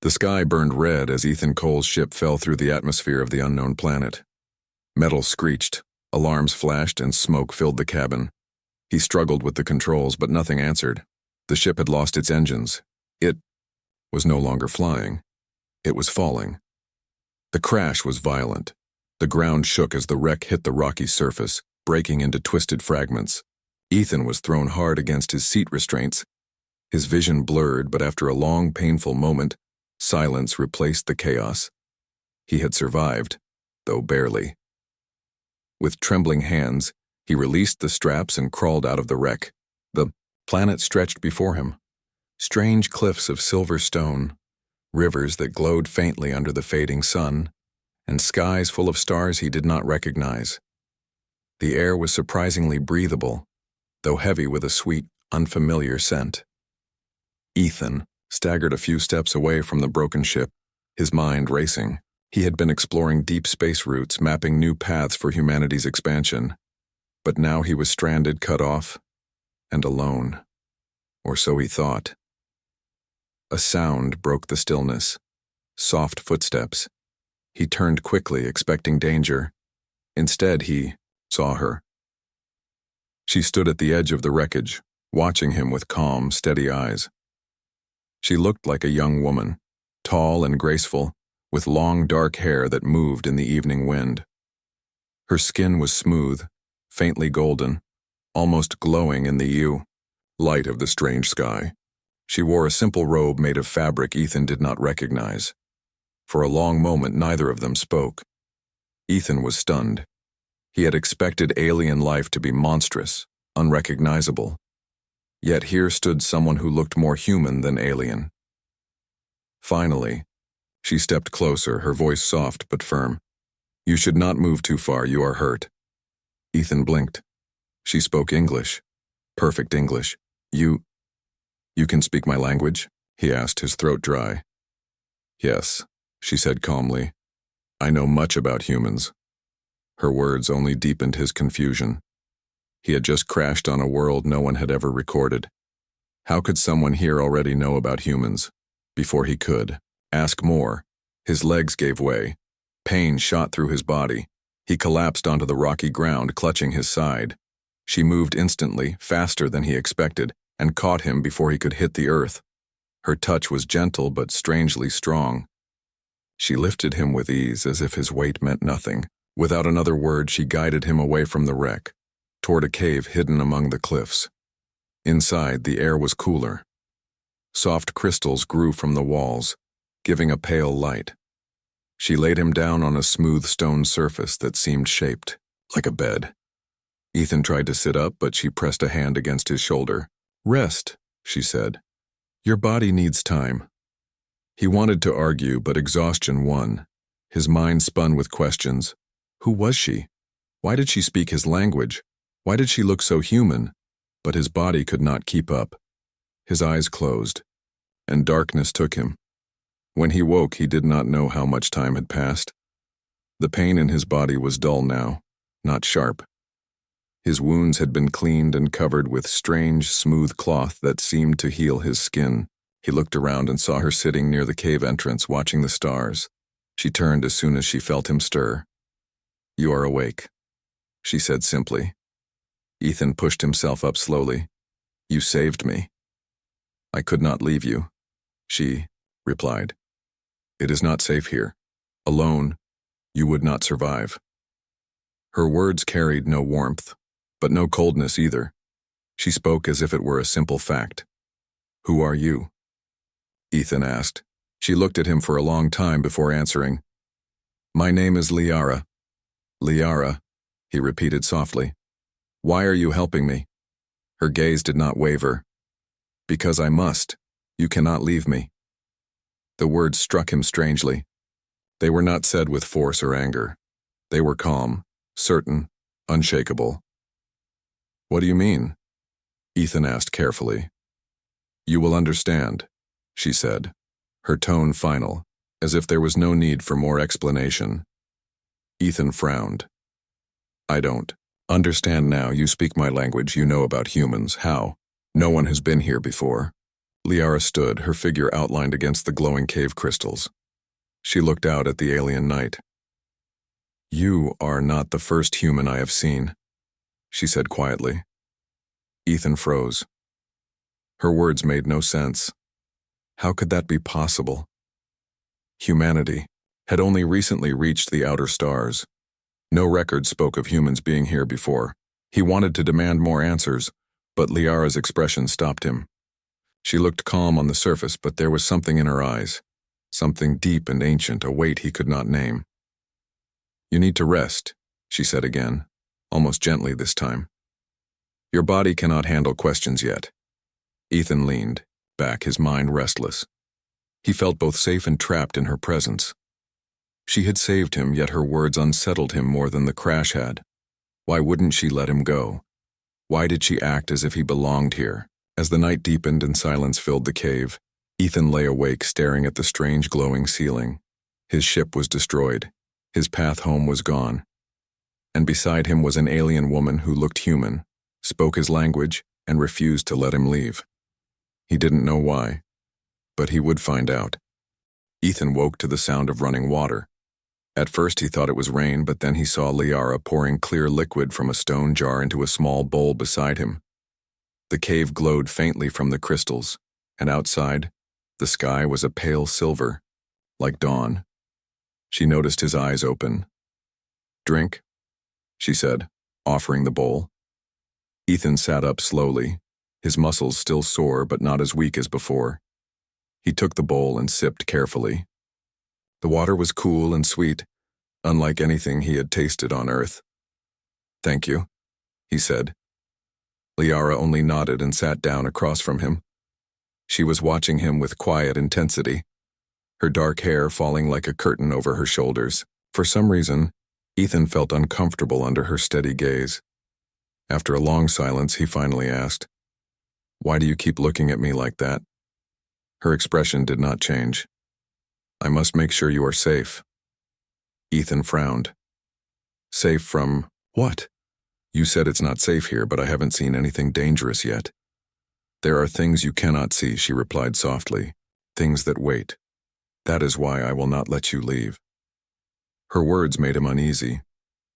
The sky burned red as Ethan Cole's ship fell through the atmosphere of the unknown planet. Metal screeched, alarms flashed, and smoke filled the cabin. He struggled with the controls, but nothing answered. The ship had lost its engines. It was no longer flying. It was falling. The crash was violent. The ground shook as the wreck hit the rocky surface, breaking into twisted fragments. Ethan was thrown hard against his seat restraints. His vision blurred, but after a long, painful moment, silence replaced the chaos. He had survived, though barely. With trembling hands, he released the straps and crawled out of the wreck. The planet stretched before him. Strange cliffs of silver stone, rivers that glowed faintly under the fading sun, and skies full of stars he did not recognize. The air was surprisingly breathable, though heavy with a sweet, unfamiliar scent. Ethan staggered a few steps away from the broken ship, his mind racing. He had been exploring deep space routes, mapping new paths for humanity's expansion. But now he was stranded, cut off, and alone. Or so he thought. A sound broke the stillness. Soft footsteps. He turned quickly, expecting danger. Instead, he saw her. She stood at the edge of the wreckage, watching him with calm, steady eyes. She looked like a young woman, tall and graceful, with long dark hair that moved in the evening wind. Her skin was smooth, faintly golden, almost glowing in the light of the strange sky. She wore a simple robe made of fabric Ethan did not recognize. For a long moment, neither of them spoke. Ethan was stunned. He had expected alien life to be monstrous, unrecognizable. Yet here stood someone who looked more human than alien. Finally, she stepped closer, her voice soft but firm. "You should not move too far, you are hurt." Ethan blinked. She spoke English. Perfect English. You can speak my language?" he asked, his throat dry. "Yes," she said calmly. "I know much about humans." Her words only deepened his confusion. He had just crashed on a world no one had ever recorded. How could someone here already know about humans? Before he could ask more, his legs gave way. Pain shot through his body. He collapsed onto the rocky ground, clutching his side. She moved instantly, faster than he expected, and caught him before he could hit the earth. Her touch was gentle but strangely strong. She lifted him with ease, as if his weight meant nothing. Without another word, she guided him away from the wreck, toward a cave hidden among the cliffs. Inside, the air was cooler. Soft crystals grew from the walls, giving a pale light. She laid him down on a smooth stone surface that seemed shaped like a bed. Ethan tried to sit up, but she pressed a hand against his shoulder. "Rest," she said. "Your body needs time." He wanted to argue, but exhaustion won. His mind spun with questions. Who was she? Why did she speak his language? Why did she look so human? But his body could not keep up. His eyes closed, and darkness took him. When he woke, he did not know how much time had passed. The pain in his body was dull now, not sharp. His wounds had been cleaned and covered with strange, smooth cloth that seemed to heal his skin. He looked around and saw her sitting near the cave entrance, watching the stars. She turned as soon as she felt him stir. "You are awake," she said simply. Ethan pushed himself up slowly. "You saved me." "I could not leave you," she replied. "It is not safe here. Alone, you would not survive." Her words carried no warmth, but no coldness either. She spoke as if it were a simple fact. "Who are you?" Ethan asked. She looked at him for a long time before answering. "My name is Liara." "Liara," he repeated softly. "Why are you helping me?" Her gaze did not waver. "Because I must. You cannot leave me." The words struck him strangely. They were not said with force or anger. They were calm, certain, unshakable. "What do you mean?" Ethan asked carefully. "You will understand," she said, her tone final, as if there was no need for more explanation. Ethan frowned. "I don't understand now. You speak my language. You know about humans. How? No one has been here before." Liara stood, her figure outlined against the glowing cave crystals. She looked out at the alien night. "You are not the first human I have seen," she said quietly. Ethan froze. Her words made no sense. How could that be possible? Humanity had only recently reached the outer stars. No record spoke of humans being here before. He wanted to demand more answers, but Liara's expression stopped him. She looked calm on the surface, but there was something in her eyes. Something deep and ancient, a weight he could not name. "You need to rest," she said again, almost gently this time. "Your body cannot handle questions yet." Ethan leaned back, his mind restless. He felt both safe and trapped in her presence. She had saved him, yet her words unsettled him more than the crash had. Why wouldn't she let him go? Why did she act as if he belonged here? As the night deepened and silence filled the cave, Ethan lay awake, staring at the strange glowing ceiling. His ship was destroyed. His path home was gone. And beside him was an alien woman who looked human, spoke his language, and refused to let him leave. He didn't know why, but he would find out. Ethan woke to the sound of running water. At first he thought it was rain, but then he saw Liara pouring clear liquid from a stone jar into a small bowl beside him. The cave glowed faintly from the crystals, and outside, the sky was a pale silver, like dawn. She noticed his eyes open. "Drink?" she said, offering the bowl. Ethan sat up slowly, his muscles still sore but not as weak as before. He took the bowl and sipped carefully. The water was cool and sweet, unlike anything he had tasted on Earth. "Thank you," he said. Liara only nodded and sat down across from him. She was watching him with quiet intensity, her dark hair falling like a curtain over her shoulders. For some reason, Ethan felt uncomfortable under her steady gaze. After a long silence, he finally asked, "Why do you keep looking at me like that?" Her expression did not change. "I must make sure you are safe." Ethan frowned. "Safe from what?" "You said it's not safe here, but I haven't seen anything dangerous yet." "There are things you cannot see," she replied softly. "Things that wait. That is why I will not let you leave." Her words made him uneasy.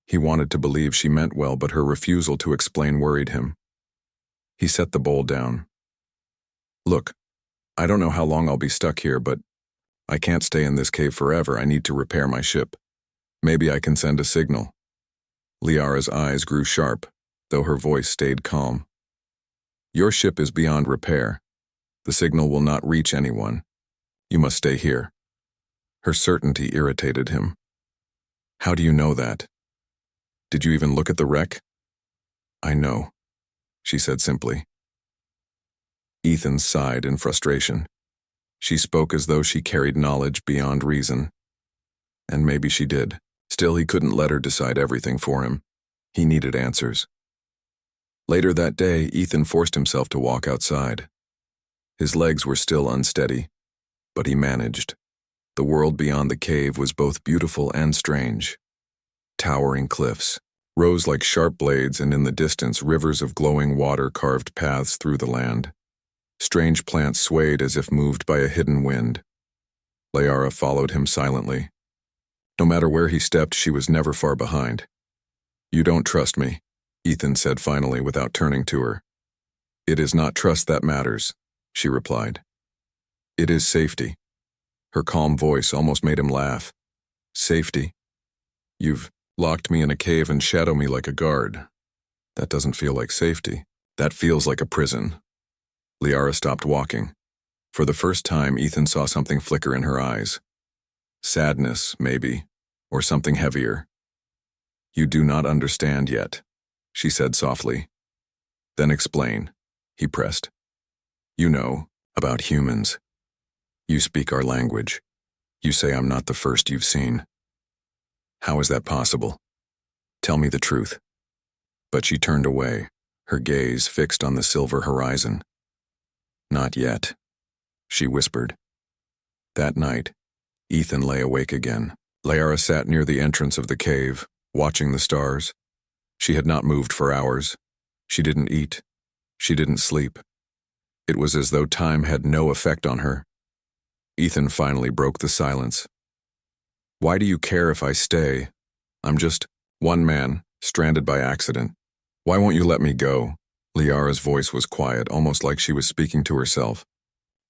He wanted to believe she meant well, but her refusal to explain worried him. He set the bowl down. "Look, I don't know how long I'll be stuck here, but I can't stay in this cave forever. I need to repair my ship. Maybe I can send a signal." Liara's eyes grew sharp, though her voice stayed calm. "Your ship is beyond repair. The signal will not reach anyone. You must stay here." Her certainty irritated him. "How do you know that? Did you even look at the wreck?" "I know," she said simply. Ethan sighed in frustration. She spoke as though she carried knowledge beyond reason. And maybe she did. Still, he couldn't let her decide everything for him. He needed answers. Later that day, Ethan forced himself to walk outside. His legs were still unsteady, but he managed. The world beyond the cave was both beautiful and strange. Towering cliffs rose like sharp blades, and in the distance, rivers of glowing water carved paths through the land. Strange plants swayed as if moved by a hidden wind. Liara followed him silently. No matter where he stepped, she was never far behind. "You don't trust me," Ethan said finally without turning to her. "It is not trust that matters," she replied. "It is safety." Her calm voice almost made him laugh. "Safety? You've locked me in a cave and shadow me like a guard. That doesn't feel like safety. That feels like a prison." Liara stopped walking. For the first time, Ethan saw something flicker in her eyes. Sadness, maybe, or something heavier. "You do not understand yet," she said softly. "Then explain," he pressed. "You know about humans. You speak our language. You say I'm not the first you've seen. How is that possible? Tell me the truth." But she turned away, her gaze fixed on the silver horizon. "Not yet," she whispered. That night, Ethan lay awake again. Liara sat near the entrance of the cave, watching the stars. She had not moved for hours. She didn't eat. She didn't sleep. It was as though time had no effect on her. Ethan finally broke the silence. "Why do you care if I stay? I'm just one man, stranded by accident. Why won't you let me go?" Liara's voice was quiet, almost like she was speaking to herself.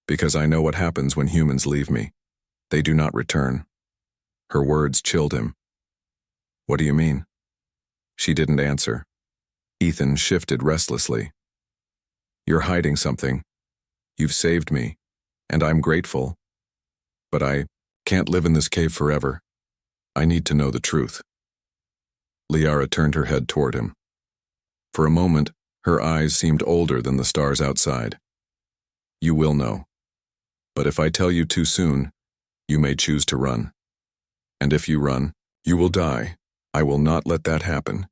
"Because I know what happens when humans leave me. They do not return." Her words chilled him. "What do you mean?" She didn't answer. Ethan shifted restlessly. "You're hiding something. You've saved me, and I'm grateful. But I can't live in this cave forever. I need to know the truth." Liara turned her head toward him. For a moment, her eyes seemed older than the stars outside. "You will know. But if I tell you too soon, you may choose to run. And if you run, you will die. I will not let that happen."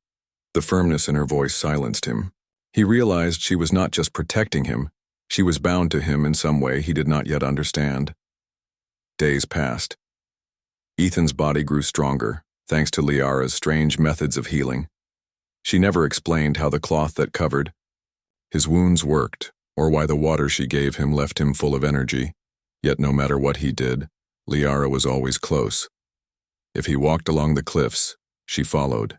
The firmness in her voice silenced him. He realized she was not just protecting him, she was bound to him in some way he did not yet understand. Days passed. Ethan's body grew stronger, thanks to Liara's strange methods of healing. She never explained how the cloth that covered his wounds worked, or why the water she gave him left him full of energy, yet no matter what he did, Liara was always close. If he walked along the cliffs, she followed.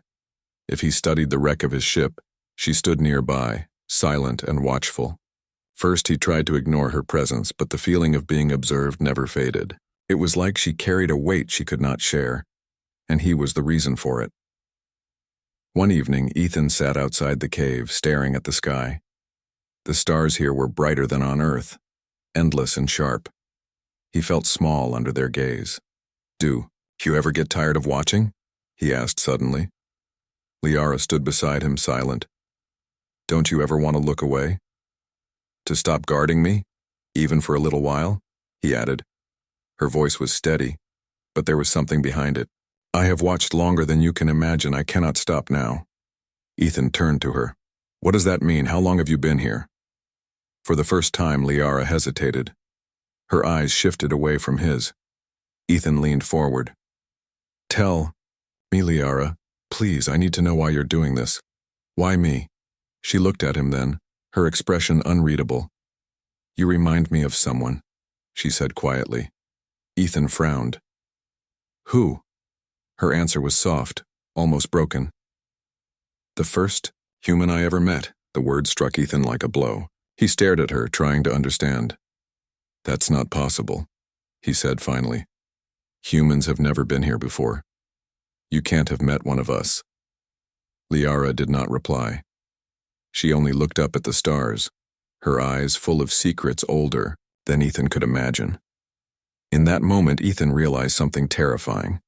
If he studied the wreck of his ship, she stood nearby, silent and watchful. First he tried to ignore her presence, but the feeling of being observed never faded. It was like she carried a weight she could not share, and he was the reason for it. One evening, Ethan sat outside the cave, staring at the sky. The stars here were brighter than on Earth, endless and sharp. He felt small under their gaze. Do you ever get tired of watching?" he asked suddenly. Liara stood beside him, silent. "Don't you ever want to look away? To stop guarding me, even for a little while?" he added. Her voice was steady, but there was something behind it. "I have watched longer than you can imagine. I cannot stop now." Ethan turned to her. "What does that mean? How long have you been here?" For the first time, Liara hesitated. Her eyes shifted away from his. Ethan leaned forward. "Tell me, Liara. Please, I need to know why you're doing this. Why me?" She looked at him then, her expression unreadable. "You remind me of someone," she said quietly. Ethan frowned. "Who?" Her answer was soft, almost broken. "The first human I ever met." The word struck Ethan like a blow. He stared at her, trying to understand. "That's not possible," he said finally. "Humans have never been here before. You can't have met one of us." Liara did not reply. She only looked up at the stars, her eyes full of secrets older than Ethan could imagine. In that moment, Ethan realized something terrifying.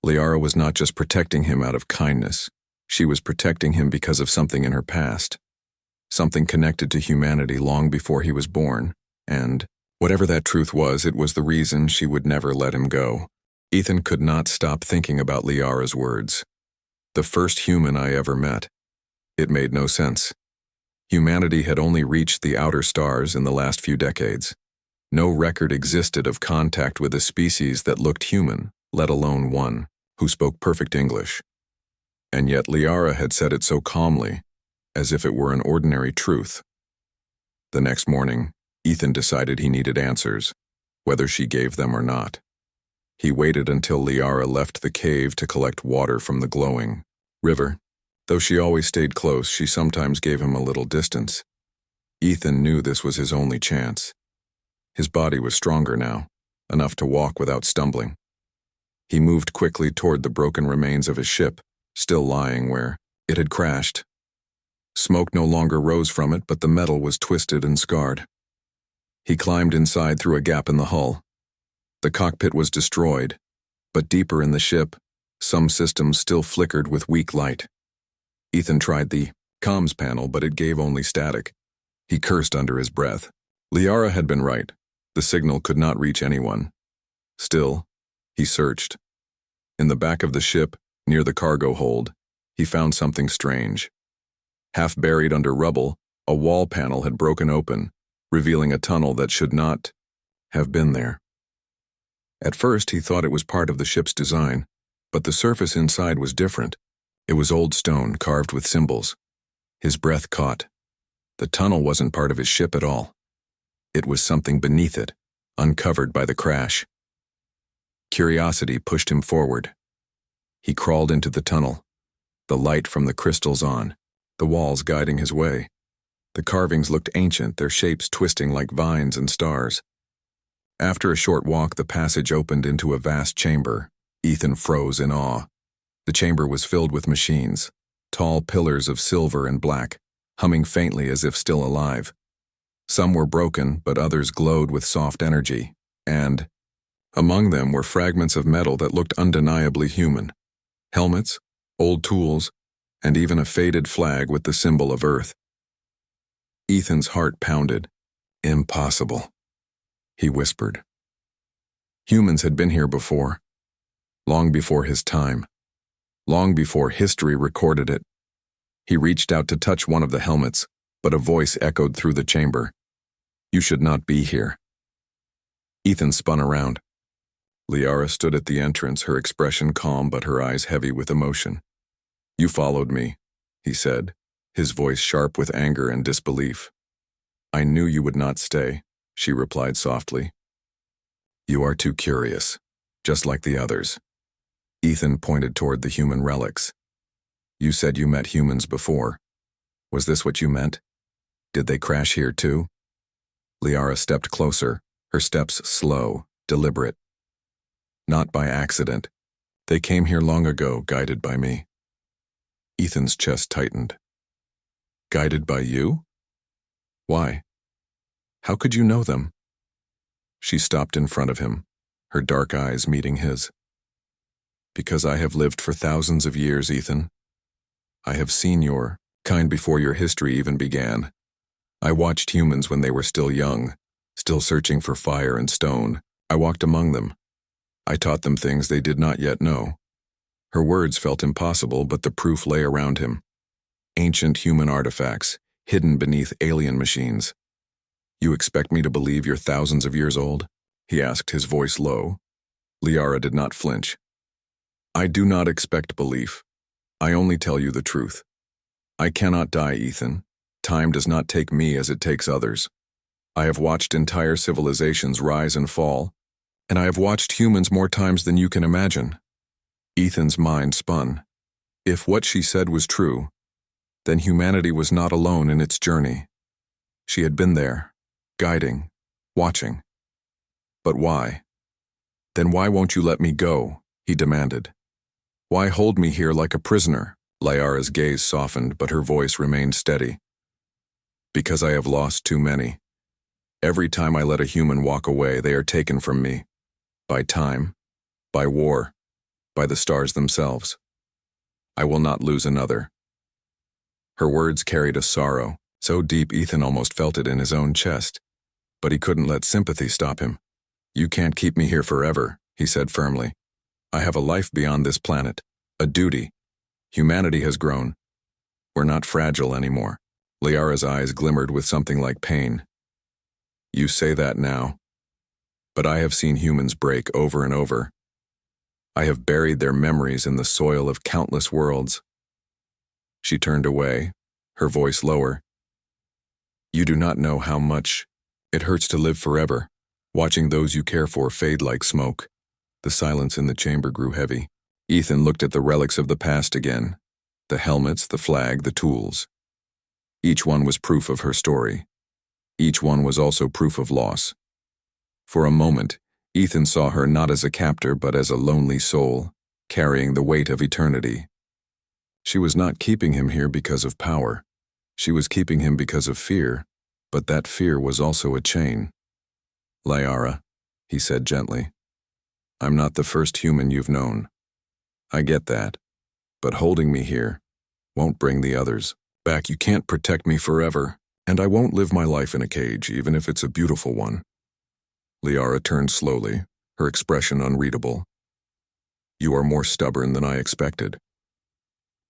Liara was not just protecting him out of kindness. She was protecting him because of something in her past. Something connected to humanity long before he was born. And, whatever that truth was, it was the reason she would never let him go. Ethan could not stop thinking about Liara's words. The first human I ever met. It made no sense. Humanity had only reached the outer stars in the last few decades. No record existed of contact with a species that looked human, let alone one who spoke perfect English. And yet Liara had said it so calmly, as if it were an ordinary truth. The next morning, Ethan decided he needed answers, whether she gave them or not. He waited until Liara left the cave to collect water from the glowing river. Though she always stayed close, she sometimes gave him a little distance. Ethan knew this was his only chance. His body was stronger now, enough to walk without stumbling. He moved quickly toward the broken remains of his ship, still lying where it had crashed. Smoke no longer rose from it, but the metal was twisted and scarred. He climbed inside through a gap in the hull. The cockpit was destroyed, but deeper in the ship, some systems still flickered with weak light. Ethan tried the comms panel, but it gave only static. He cursed under his breath. Liara had been right. The signal could not reach anyone. Still, he searched. In the back of the ship, near the cargo hold, he found something strange. Half buried under rubble, a wall panel had broken open, revealing a tunnel that should not have been there. At first, he thought it was part of the ship's design, but the surface inside was different. It was old stone carved with symbols. His breath caught. The tunnel wasn't part of his ship at all. It was something beneath it, uncovered by the crash. Curiosity pushed him forward. He crawled into the tunnel, the light from the crystals on, the walls guiding his way. The carvings looked ancient, their shapes twisting like vines and stars. After a short walk, the passage opened into a vast chamber. Ethan froze in awe. The chamber was filled with machines, tall pillars of silver and black, humming faintly as if still alive. Some were broken, but others glowed with soft energy, and among them were fragments of metal that looked undeniably human. Helmets, old tools, and even a faded flag with the symbol of Earth. Ethan's heart pounded. Impossible, he whispered. Humans had been here before, long before his time, long before history recorded it. He reached out to touch one of the helmets, but a voice echoed through the chamber. You should not be here. Ethan spun around. Liara stood at the entrance, her expression calm but her eyes heavy with emotion. You followed me, he said, his voice sharp with anger and disbelief. I knew you would not stay, she replied softly. You are too curious, just like the others. Ethan pointed toward the human relics. You said you met humans before. Was this what you meant? Did they crash here too? Liara stepped closer, her steps slow, deliberate. Not by accident. They came here long ago, guided by me. Ethan's chest tightened. Guided by you? Why? How could you know them? She stopped in front of him, her dark eyes meeting his. Because I have lived for thousands of years, Ethan. I have seen your kind before your history even began. I watched humans when they were still young, still searching for fire and stone. I walked among them. I taught them things they did not yet know. Her words felt impossible, but the proof lay around him. Ancient human artifacts, hidden beneath alien machines. You expect me to believe you're thousands of years old? He asked, his voice low. Liara did not flinch. I do not expect belief. I only tell you the truth. I cannot die, Ethan. Time does not take me as it takes others. I have watched entire civilizations rise and fall, and I have watched humans more times than you can imagine. Ethan's mind spun. If what she said was true, then humanity was not alone in its journey. She had been there, guiding, watching. But why? Then why won't you let me go? He demanded. Why hold me here like a prisoner? Liara's gaze softened, but her voice remained steady. Because I have lost too many. Every time I let a human walk away, they are taken from me. By time, by war, by the stars themselves. I will not lose another. Her words carried a sorrow, so deep Ethan almost felt it in his own chest. But he couldn't let sympathy stop him. You can't keep me here forever, he said firmly. I have a life beyond this planet, a duty. Humanity has grown. We're not fragile anymore. Liara's eyes glimmered with something like pain. You say that now. But I have seen humans break over and over. I have buried their memories in the soil of countless worlds. She turned away, her voice lower. You do not know how much it hurts to live forever, watching those you care for fade like smoke. The silence in the chamber grew heavy. Ethan looked at the relics of the past again. The helmets, the flag, the tools. Each one was proof of her story. Each one was also proof of loss. For a moment, Ethan saw her not as a captor but as a lonely soul, carrying the weight of eternity. She was not keeping him here because of power. She was keeping him because of fear, but that fear was also a chain. Liara, he said gently, I'm not the first human you've known. I get that, but holding me here won't bring the others back. You can't protect me forever, and I won't live my life in a cage, even if it's a beautiful one. Liara turned slowly, her expression unreadable. You are more stubborn than I expected.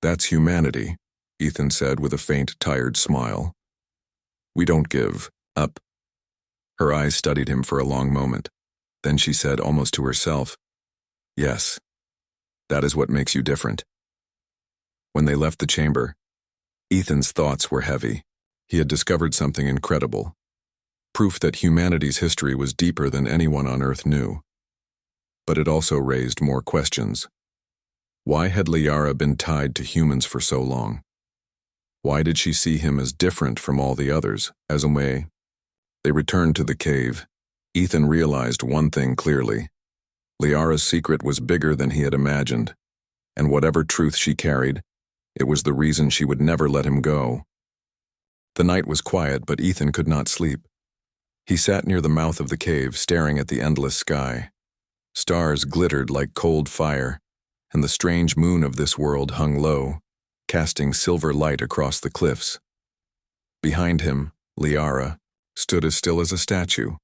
That's humanity, Ethan said with a faint, tired smile. We don't give up. Her eyes studied him for a long moment. Then she said almost to herself, Yes, that is what makes you different. When they left the chamber, Ethan's thoughts were heavy. He had discovered something incredible. proof that humanity's history was deeper than anyone on Earth knew. But it also raised more questions. Why had Liara been tied to humans for so long? Why did she see him as different from all the others, as a way? They returned to the cave. Ethan realized one thing clearly. Liara's secret was bigger than he had imagined, and whatever truth she carried, it was the reason she would never let him go. The night was quiet, but Ethan could not sleep. He sat near the mouth of the cave, staring at the endless sky. Stars glittered like cold fire, and the strange moon of this world hung low, casting silver light across the cliffs. Behind him, Liara stood as still as a statue.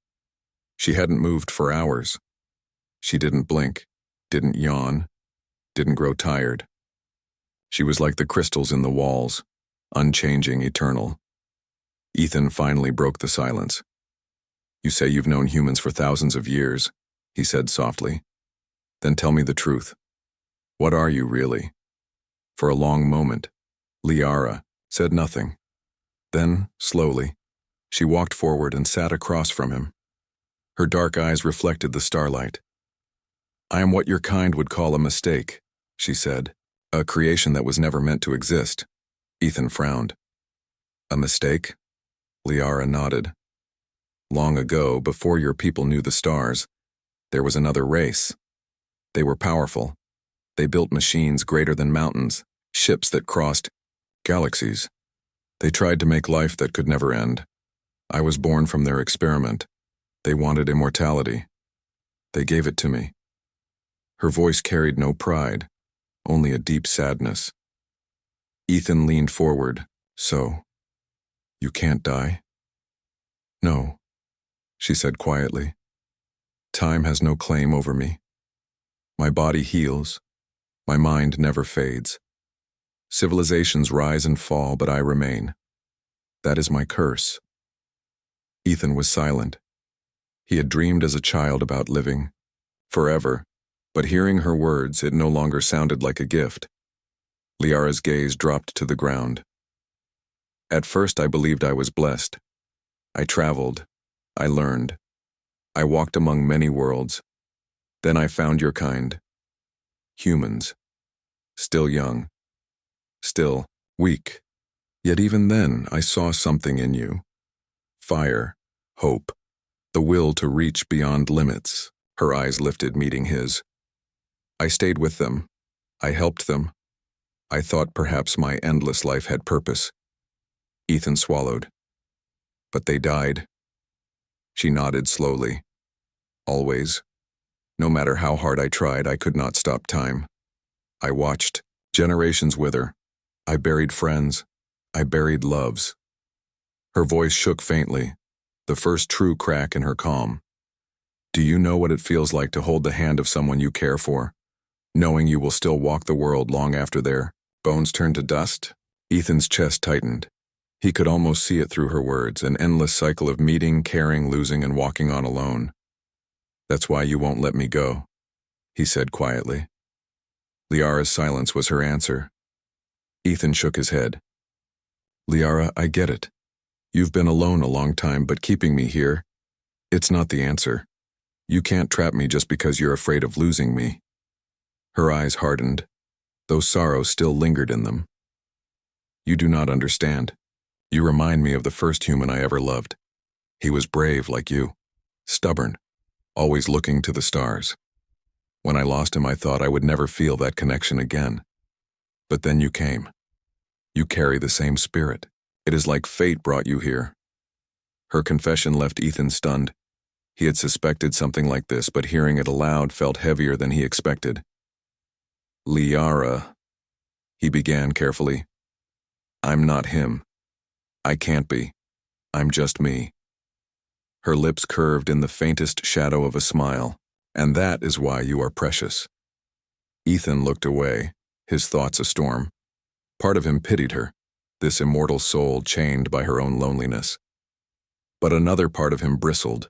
She hadn't moved for hours. She didn't blink, didn't yawn, didn't grow tired. She was like the crystals in the walls, unchanging, eternal. Ethan finally broke the silence. "You say you've known humans for thousands of years," he said softly. "Then tell me the truth. What are you really?" For a long moment, Liara said nothing. Then, slowly, she walked forward and sat across from him. Her dark eyes reflected the starlight. "I am what your kind would call a mistake," she said. "A creation that was never meant to exist." Ethan frowned. "A mistake?" Liara nodded. "Long ago, before your people knew the stars, there was another race. They were powerful. They built machines greater than mountains, ships that crossed galaxies. They tried to make life that could never end. I was born from their experiment. They wanted immortality. They gave it to me." Her voice carried no pride, only a deep sadness. Ethan leaned forward. "So, you can't die?" "No," she said quietly. "Time has no claim over me. My body heals. My mind never fades. Civilizations rise and fall, but I remain. That is my curse." Ethan was silent. He had dreamed as a child about living forever, but hearing her words, it no longer sounded like a gift. Liara's gaze dropped to the ground. "At first I believed I was blessed. I traveled. I learned. I walked among many worlds. Then I found your kind. Humans. Still young. Still weak. Yet even then I saw something in you. Fire. Hope. The will to reach beyond limits." Her eyes lifted, meeting his. "I stayed with them. I helped them. I thought perhaps my endless life had purpose." Ethan swallowed. "But they died." She nodded slowly. "Always. No matter how hard I tried, I could not stop time. I watched generations wither. I buried friends. I buried loves." Her voice shook faintly, the first true crack in her calm. "Do you know what it feels like to hold the hand of someone you care for, knowing you will still walk the world long after their bones turn to dust?" Ethan's chest tightened. He could almost see it through her words, an endless cycle of meeting, caring, losing, and walking on alone. "That's why you won't let me go," he said quietly. Liara's silence was her answer. Ethan shook his head. "Liara, I get it. You've been alone a long time, but keeping me here, it's not the answer. You can't trap me just because you're afraid of losing me." Her eyes hardened, though sorrow still lingered in them. "You do not understand. You remind me of the first human I ever loved. He was brave like you, stubborn, always looking to the stars. When I lost him, I thought I would never feel that connection again. But then you came. You carry the same spirit. It is like fate brought you here." Her confession left Ethan stunned. He had suspected something like this, but hearing it aloud felt heavier than he expected. "Liara," he began carefully. "I'm not him. I can't be. I'm just me." Her lips curved in the faintest shadow of a smile. "And that is why you are precious." Ethan looked away, his thoughts a storm. Part of him pitied her, this immortal soul chained by her own loneliness. But another part of him bristled.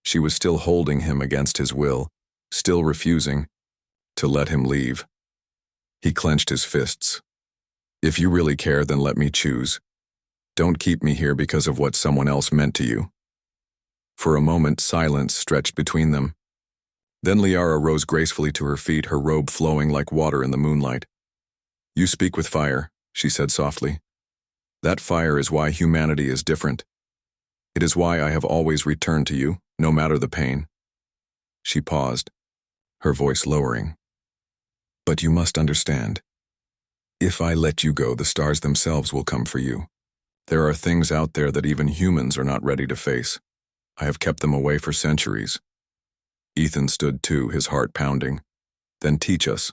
She was still holding him against his will, still refusing to let him leave. He clenched his fists. "If you really care, then let me choose. Don't keep me here because of what someone else meant to you." For a moment, silence stretched between them. Then Liara rose gracefully to her feet, her robe flowing like water in the moonlight. "You speak with fire," she said softly. "That fire is why humanity is different. It is why I have always returned to you, no matter the pain." She paused, her voice lowering. "But you must understand. If I let you go, the stars themselves will come for you. There are things out there that even humans are not ready to face. I have kept them away for centuries." Ethan stood too, his heart pounding. "Then teach us.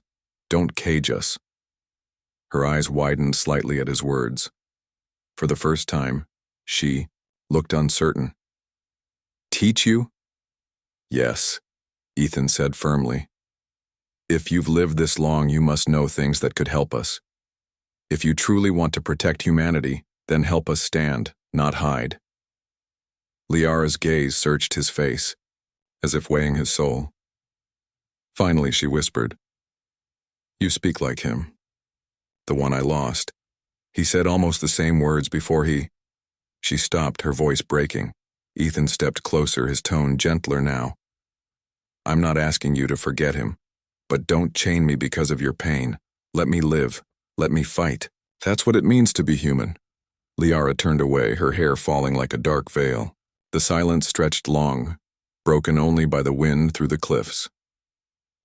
Don't cage us." Her eyes widened slightly at his words. For the first time, she looked uncertain. "Teach you?" "Yes," Ethan said firmly. "If you've lived this long, you must know things that could help us. If you truly want to protect humanity, then help us stand, not hide." Liara's gaze searched his face, as if weighing his soul. Finally, she whispered, "You speak like him. The one I lost." He said almost the same words before he... She stopped, her voice breaking. Ethan stepped closer, his tone gentler now. "I'm not asking you to forget him, but don't chain me because of your pain. Let me live. Let me fight. That's what it means to be human." Liara turned away, her hair falling like a dark veil. The silence stretched long, broken only by the wind through the cliffs.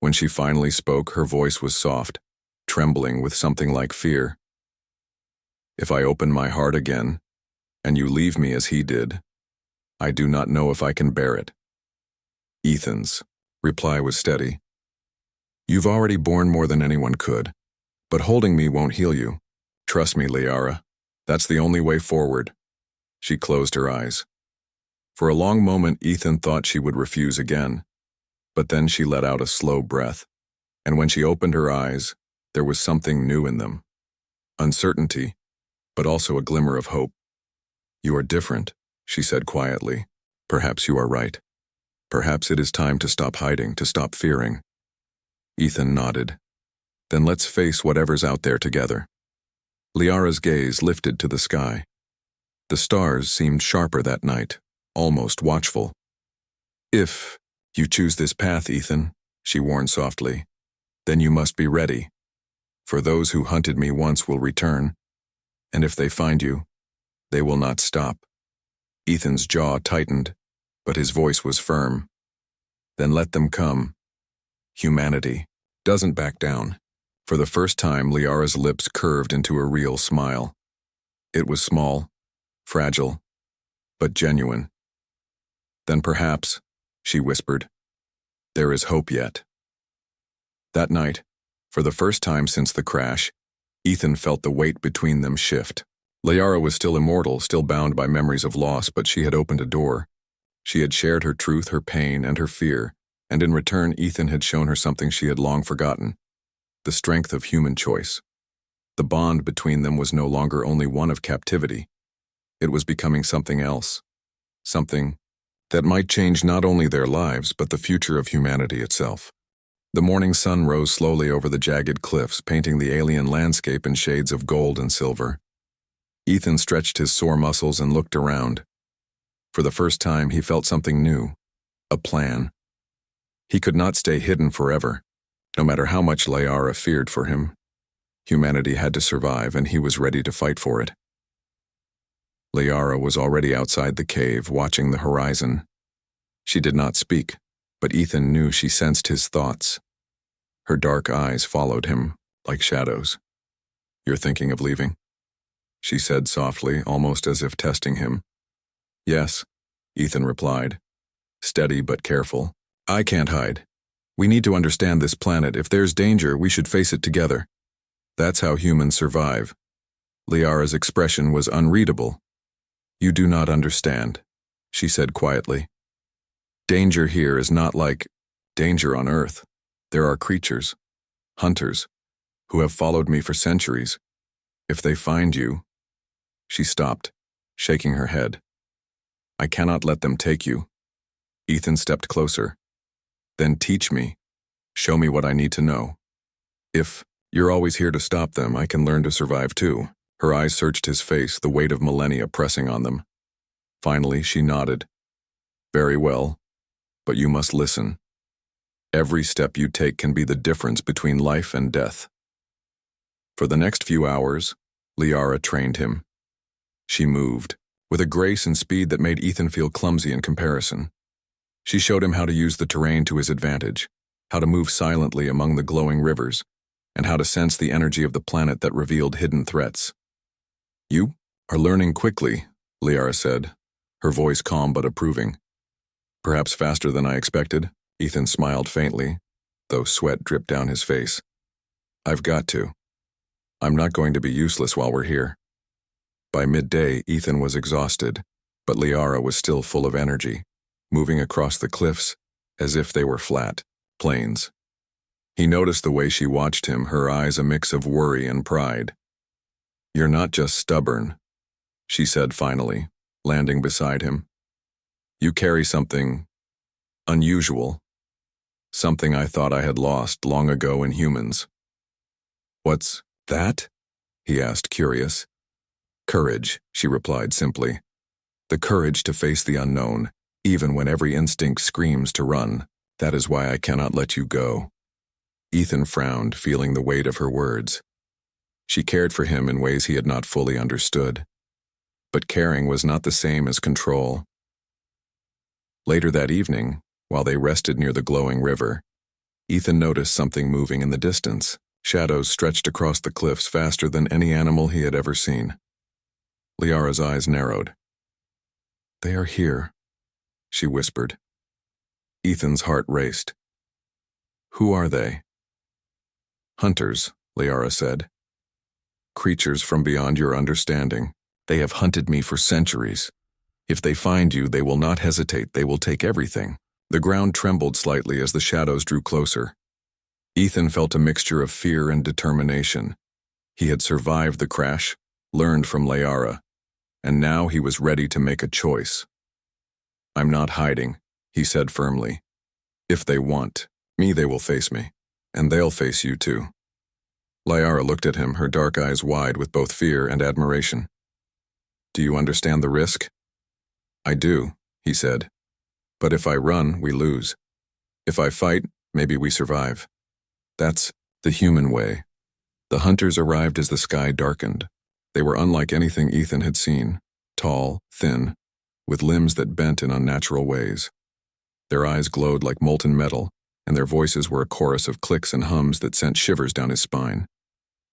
When she finally spoke, her voice was soft, trembling with something like fear. "If I open my heart again, and you leave me as he did, I do not know if I can bear it." Ethan's reply was steady. "You've already borne more than anyone could, but holding me won't heal you. Trust me, Liara. That's the only way forward." She closed her eyes. For a long moment, Ethan thought she would refuse again, but then she let out a slow breath, and when she opened her eyes, there was something new in them. Uncertainty, but also a glimmer of hope. "You are different," she said quietly. "Perhaps you are right. Perhaps it is time to stop hiding, to stop fearing." Ethan nodded. "Then let's face whatever's out there together." Liara's gaze lifted to the sky. The stars seemed sharper that night, almost watchful. "If you choose this path, Ethan," she warned softly, "then you must be ready. For those who hunted me once will return, and if they find you, they will not stop." Ethan's jaw tightened, but his voice was firm. "Then let them come. Humanity doesn't back down." For the first time, Liara's lips curved into a real smile. It was small, fragile, but genuine. "Then perhaps," she whispered, "there is hope yet." That night, for the first time since the crash, Ethan felt the weight between them shift. Liara was still immortal, still bound by memories of loss, but she had opened a door. She had shared her truth, her pain, and her fear, and in return, Ethan had shown her something she had long forgotten: the strength of human choice. The bond between them was no longer only one of captivity. It was becoming something else, something that might change not only their lives, but the future of humanity itself. The morning sun rose slowly over the jagged cliffs, painting the alien landscape in shades of gold and silver. Ethan stretched his sore muscles and looked around. For the first time, he felt something new, a plan. He could not stay hidden forever, no matter how much Liara feared for him. Humanity had to survive, and he was ready to fight for it. Liara was already outside the cave, watching the horizon. She did not speak, but Ethan knew she sensed his thoughts. Her dark eyes followed him, like shadows. "You're thinking of leaving?" she said softly, almost as if testing him. "Yes," Ethan replied, steady but careful. "I can't hide. We need to understand this planet. If there's danger, we should face it together. That's how humans survive." Liara's expression was unreadable. "You do not understand," she said quietly. "Danger here is not like danger on Earth. There are creatures, hunters, who have followed me for centuries. If they find you..." She stopped, shaking her head. "I cannot let them take you." Ethan stepped closer. "Then teach me. Show me what I need to know. If you're always here to stop them, I can learn to survive too." Her eyes searched his face, the weight of millennia pressing on them. Finally, she nodded. Very well, but you must listen. Every step you take can be the difference between life and death. For the next few hours, Liara trained him. She moved, with a grace and speed that made Ethan feel clumsy in comparison. She showed him how to use the terrain to his advantage, how to move silently among the glowing rivers, and how to sense the energy of the planet that revealed hidden threats. You are learning quickly, Liara said, her voice calm but approving. Perhaps faster than I expected, Ethan smiled faintly, though sweat dripped down his face. I've got to. I'm not going to be useless while we're here. By midday, Ethan was exhausted, but Liara was still full of energy, moving across the cliffs as if they were flat plains. He noticed the way she watched him, her eyes a mix of worry and pride. You're not just stubborn, she said finally, landing beside him. You carry something unusual, something I thought I had lost long ago in humans. What's that? He asked, curious. Courage, she replied simply. The courage to face the unknown, even when every instinct screams to run. That is why I cannot let you go. Ethan frowned, feeling the weight of her words. She cared for him in ways he had not fully understood. But caring was not the same as control. Later that evening, while they rested near the glowing river, Ethan noticed something moving in the distance. Shadows stretched across the cliffs faster than any animal he had ever seen. Liara's eyes narrowed. They are here, she whispered. Ethan's heart raced. Who are they? Hunters, Liara said. Creatures from beyond your understanding. They have hunted me for centuries. If they find you, they will not hesitate. They will take everything. The ground trembled slightly as the shadows drew closer. Ethan felt a mixture of fear and determination. He had survived the crash, learned from Liara, and now he was ready to make a choice. I'm not hiding, he said firmly. If they want me, they will face me, and they'll face you too. Liara looked at him, her dark eyes wide with both fear and admiration. Do you understand the risk? I do, he said. But if I run, we lose. If I fight, maybe we survive. That's the human way. The hunters arrived as the sky darkened. They were unlike anything Ethan had seen, tall, thin, with limbs that bent in unnatural ways. Their eyes glowed like molten metal, and their voices were a chorus of clicks and hums that sent shivers down his spine.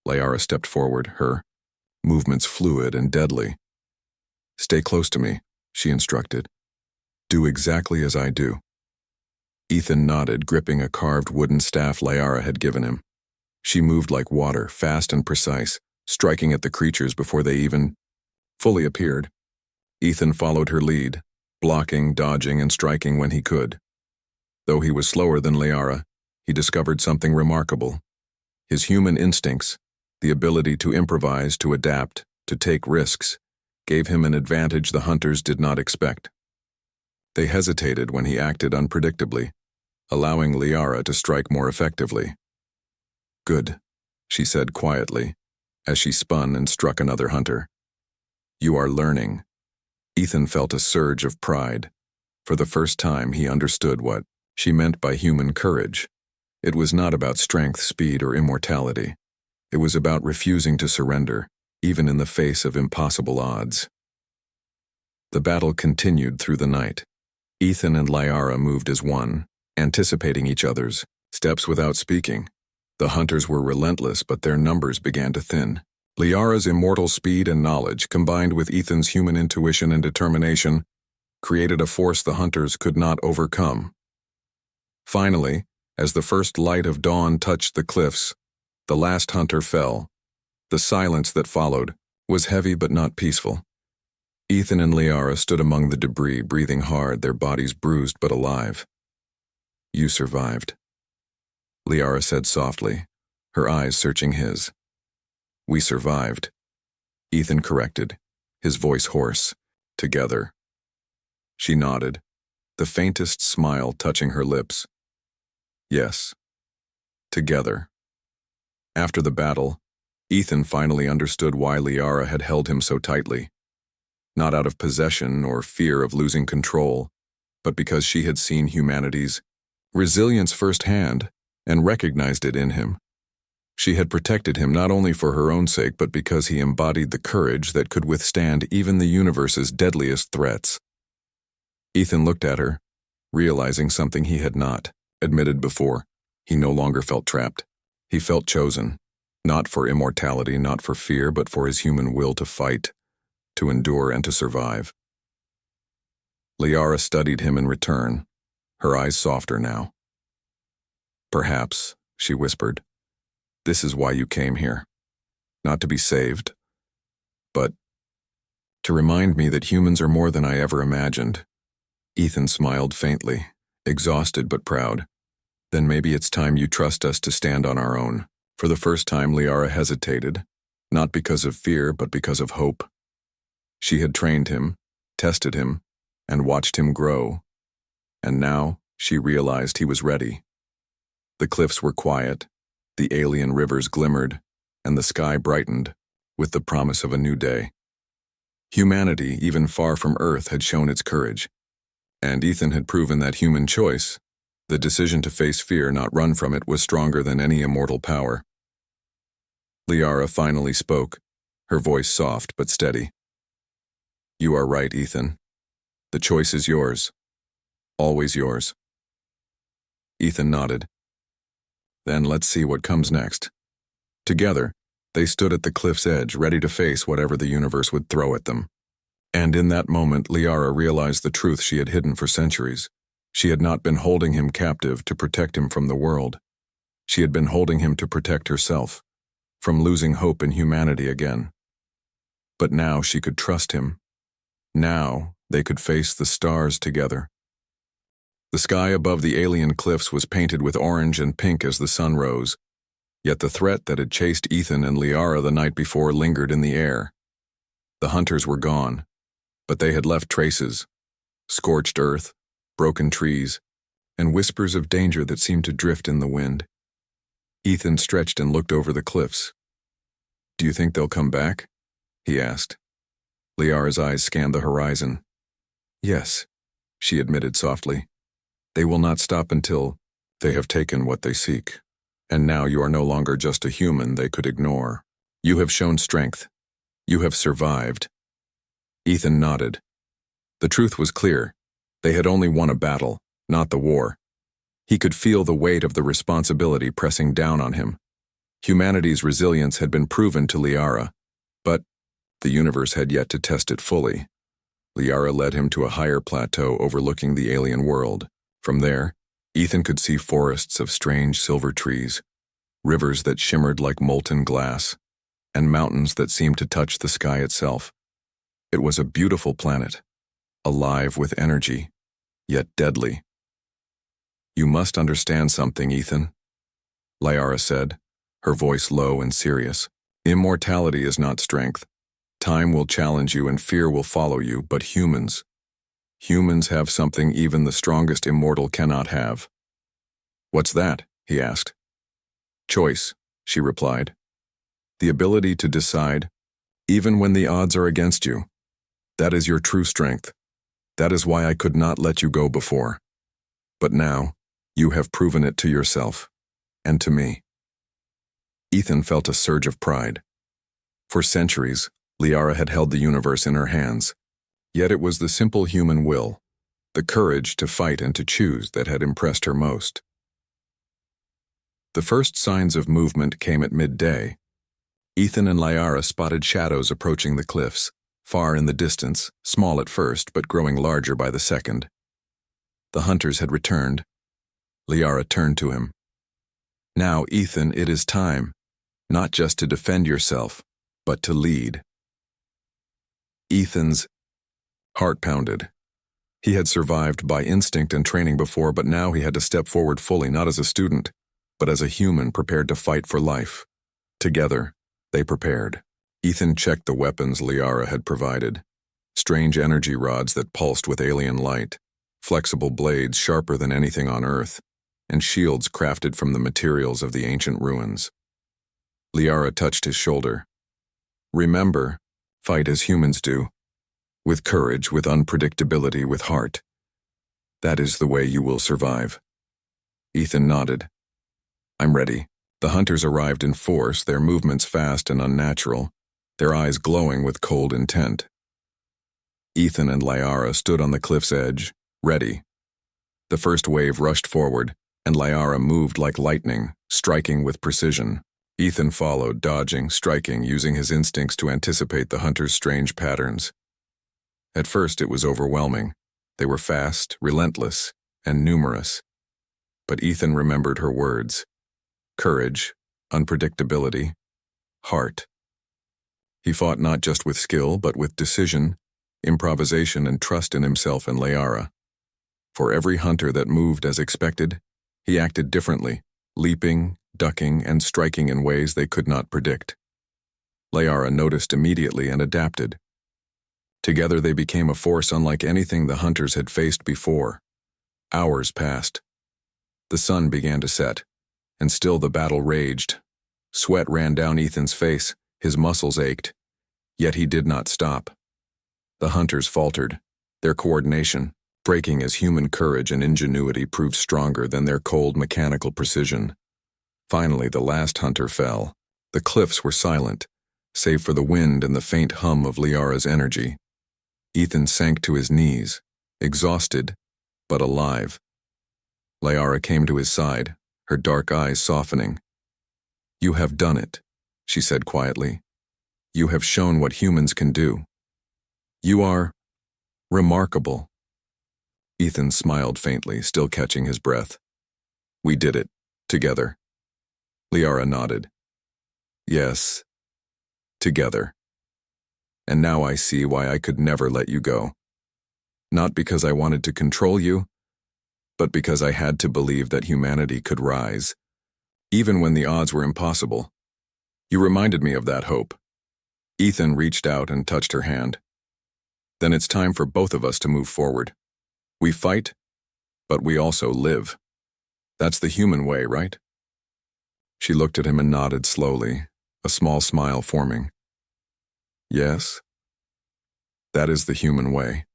Liara stepped forward, her movements fluid and deadly. Stay close to me, she instructed. Do exactly as I do. Ethan nodded, gripping a carved wooden staff Liara had given him. She moved like water, fast and precise, striking at the creatures before they even fully appeared. Ethan followed her lead, blocking, dodging, and striking when he could. Though he was slower than Liara, he discovered something remarkable. His human instincts, the ability to improvise, to adapt, to take risks, gave him an advantage the hunters did not expect. They hesitated when he acted unpredictably, allowing Liara to strike more effectively. Good, she said quietly, as she spun and struck another hunter. You are learning. Ethan felt a surge of pride. For the first time, he understood what she meant by human courage. It was not about strength, speed, or immortality. It was about refusing to surrender, even in the face of impossible odds. The battle continued through the night. Ethan and Liara moved as one, anticipating each other's steps without speaking. The hunters were relentless, but their numbers began to thin. Liara's immortal speed and knowledge, combined with Ethan's human intuition and determination, created a force the hunters could not overcome. Finally, as the first light of dawn touched the cliffs, the last hunter fell. The silence that followed was heavy but not peaceful. Ethan and Liara stood among the debris, breathing hard, their bodies bruised but alive. You survived, Liara said softly, her eyes searching his. We survived, Ethan corrected, his voice hoarse. Together. She nodded, the faintest smile touching her lips. Yes. Together. After the battle, Ethan finally understood why Liara had held him so tightly. Not out of possession or fear of losing control, but because she had seen humanity's resilience firsthand and recognized it in him. She had protected him not only for her own sake but because he embodied the courage that could withstand even the universe's deadliest threats. Ethan looked at her, realizing something he had not admitted before. He no longer felt trapped. He felt chosen, not for immortality, not for fear, but for his human will to fight, to endure, and to survive. Liara studied him in return, her eyes softer now. "Perhaps," she whispered, "this is why you came here. Not to be saved, but to remind me that humans are more than I ever imagined." Ethan smiled faintly, exhausted but proud. "Then maybe it's time you trust us to stand on our own." For the first time, Liara hesitated, not because of fear, but because of hope. She had trained him, tested him, and watched him grow, and now she realized he was ready. The cliffs were quiet, the alien rivers glimmered, and the sky brightened with the promise of a new day. Humanity, even far from Earth, had shown its courage, and Ethan had proven that human choice, the decision to face fear, not run from it, was stronger than any immortal power. Liara finally spoke, her voice soft but steady. "You are right, Ethan. The choice is yours. Always yours." Ethan nodded. "Then let's see what comes next." Together, they stood at the cliff's edge, ready to face whatever the universe would throw at them. And in that moment, Liara realized the truth she had hidden for centuries. She had not been holding him captive to protect him from the world. She had been holding him to protect herself, from losing hope in humanity again. But now she could trust him. Now they could face the stars together. The sky above the alien cliffs was painted with orange and pink as the sun rose, yet the threat that had chased Ethan and Liara the night before lingered in the air. The hunters were gone, but they had left traces: scorched earth, broken trees, and whispers of danger that seemed to drift in the wind. Ethan stretched and looked over the cliffs. "Do you think they'll come back?" he asked. Liara's eyes scanned the horizon. "Yes," she admitted softly. "They will not stop until they have taken what they seek. And now you are no longer just a human they could ignore. You have shown strength. You have survived." Ethan nodded. The truth was clear. They had only won a battle, not the war. He could feel the weight of the responsibility pressing down on him. Humanity's resilience had been proven to Liara, but the universe had yet to test it fully. Liara led him to a higher plateau overlooking the alien world. From there, Ethan could see forests of strange silver trees, rivers that shimmered like molten glass, and mountains that seemed to touch the sky itself. It was a beautiful planet, alive with energy, yet deadly. "You must understand something, Ethan," Liara said, her voice low and serious. "Immortality is not strength. Time will challenge you and fear will follow you, but humans have something even the strongest immortal cannot have." "What's that?" he asked. "Choice," she replied. "The ability to decide, even when the odds are against you. That is your true strength. That is why I could not let you go before. But now, you have proven it to yourself, and to me." Ethan felt a surge of pride. For centuries, Liara had held the universe in her hands, yet it was the simple human will, the courage to fight and to choose, that had impressed her most. The first signs of movement came at midday. Ethan and Liara spotted shadows approaching the cliffs, far in the distance, small at first but growing larger by the second. The hunters had returned. Liara turned to him. "Now, Ethan, it is time, not just to defend yourself, but to lead." Ethan's heart pounded. He had survived by instinct and training before, but now he had to step forward fully, not as a student, but as a human prepared to fight for life. Together, they prepared. Ethan checked the weapons Liara had provided. Strange energy rods that pulsed with alien light, flexible blades sharper than anything on Earth, and shields crafted from the materials of the ancient ruins. Liara touched his shoulder. "Remember, fight as humans do. With courage, with unpredictability, with heart. That is the way you will survive. Ethan nodded. I'm ready. The hunters arrived in force, their movements fast and unnatural, their eyes glowing with cold intent. Ethan and Liara stood on the cliff's edge, ready. The first wave rushed forward, and Liara moved like lightning, striking with precision. Ethan followed, dodging, striking, using his instincts to anticipate the hunters' strange patterns. At first it was overwhelming. They were fast, relentless, and numerous. But Ethan remembered her words. Courage, unpredictability, heart. He fought not just with skill, but with decision, improvisation, and trust in himself and Liara. For every hunter that moved as expected, he acted differently, leaping, ducking, and striking in ways they could not predict. Liara noticed immediately and adapted. Together they became a force unlike anything the hunters had faced before. Hours passed. The sun began to set, and still the battle raged. Sweat ran down Ethan's face, his muscles ached, yet he did not stop. The hunters faltered, their coordination, breaking as human courage and ingenuity proved stronger than their cold mechanical precision. Finally, the last hunter fell. The cliffs were silent, save for the wind and the faint hum of Liara's energy. Ethan sank to his knees, exhausted, but alive. Liara came to his side, her dark eyes softening. You have done it, she said quietly. You have shown what humans can do. You are remarkable. Ethan smiled faintly, still catching his breath. We did it, together. Liara nodded. Yes, together. And now I see why I could never let you go. Not because I wanted to control you, but because I had to believe that humanity could rise, even when the odds were impossible. You reminded me of that hope. Ethan reached out and touched her hand. Then it's time for both of us to move forward. We fight, but we also live. That's the human way, right? She looked at him and nodded slowly, a small smile forming. Yes, that is the human way.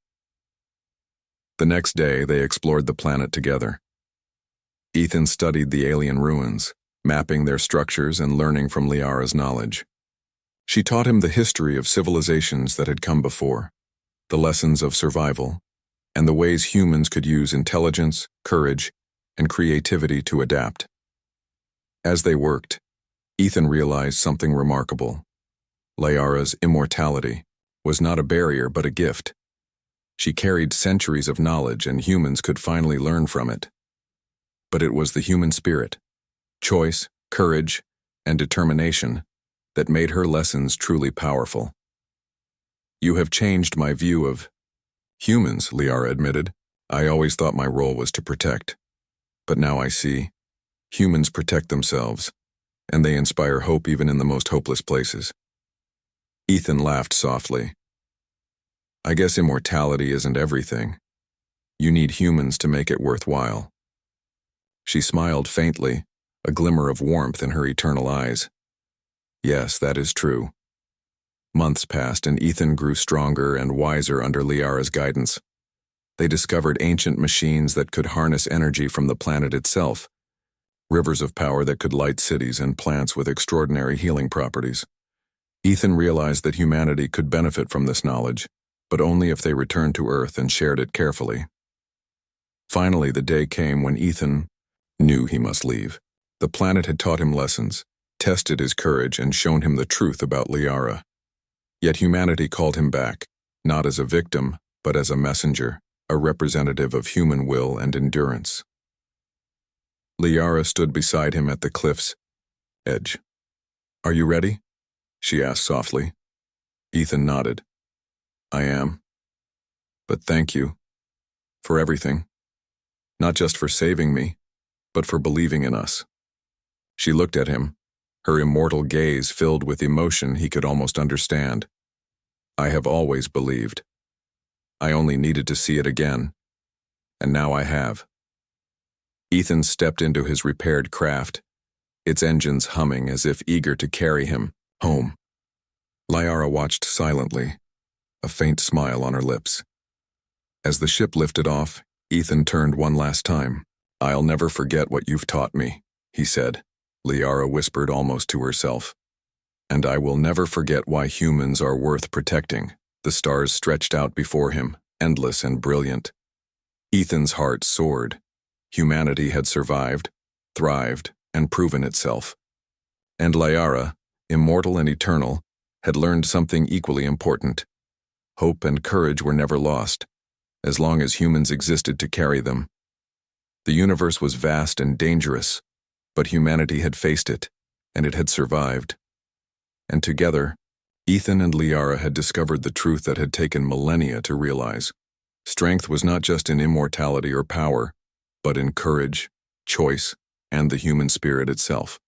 The next day, they explored the planet together. Ethan studied the alien ruins, mapping their structures and learning from Liara's knowledge. She taught him the history of civilizations that had come before, the lessons of survival, and the ways humans could use intelligence, courage, and creativity to adapt. As they worked, Ethan realized something remarkable. Liara's immortality was not a barrier but a gift. She carried centuries of knowledge and humans could finally learn from it. But it was the human spirit, choice, courage, and determination that made her lessons truly powerful. You have changed my view of humans, Liara admitted. I always thought my role was to protect. But now I see, humans protect themselves, and they inspire hope even in the most hopeless places. Ethan laughed softly. I guess immortality isn't everything. You need humans to make it worthwhile. She smiled faintly, a glimmer of warmth in her eternal eyes. Yes, that is true. Months passed and Ethan grew stronger and wiser under Liara's guidance. They discovered ancient machines that could harness energy from the planet itself, rivers of power that could light cities and plants with extraordinary healing properties. Ethan realized that humanity could benefit from this knowledge, but only if they returned to Earth and shared it carefully. Finally, the day came when Ethan knew he must leave. The planet had taught him lessons, tested his courage, and shown him the truth about Liara. Yet humanity called him back, not as a victim, but as a messenger, a representative of human will and endurance. Liara stood beside him at the cliff's edge. Are you ready? She asked softly. Ethan nodded. I am. But thank you. For everything. Not just for saving me, but for believing in us. She looked at him, her immortal gaze filled with emotion he could almost understand. I have always believed. I only needed to see it again. And now I have. Ethan stepped into his repaired craft, its engines humming as if eager to carry him home. Liara watched silently, a faint smile on her lips. As the ship lifted off, Ethan turned one last time. "I'll never forget what you've taught me," he said. Liara whispered almost to herself. "And I will never forget why humans are worth protecting." The stars stretched out before him, endless and brilliant. Ethan's heart soared. Humanity had survived, thrived, and proven itself. And Liara, immortal and eternal, had learned something equally important. Hope and courage were never lost, as long as humans existed to carry them. The universe was vast and dangerous, but humanity had faced it, and it had survived. And together, Ethan and Liara had discovered the truth that had taken millennia to realize. Strength was not just in immortality or power, but in courage, choice, and the human spirit itself.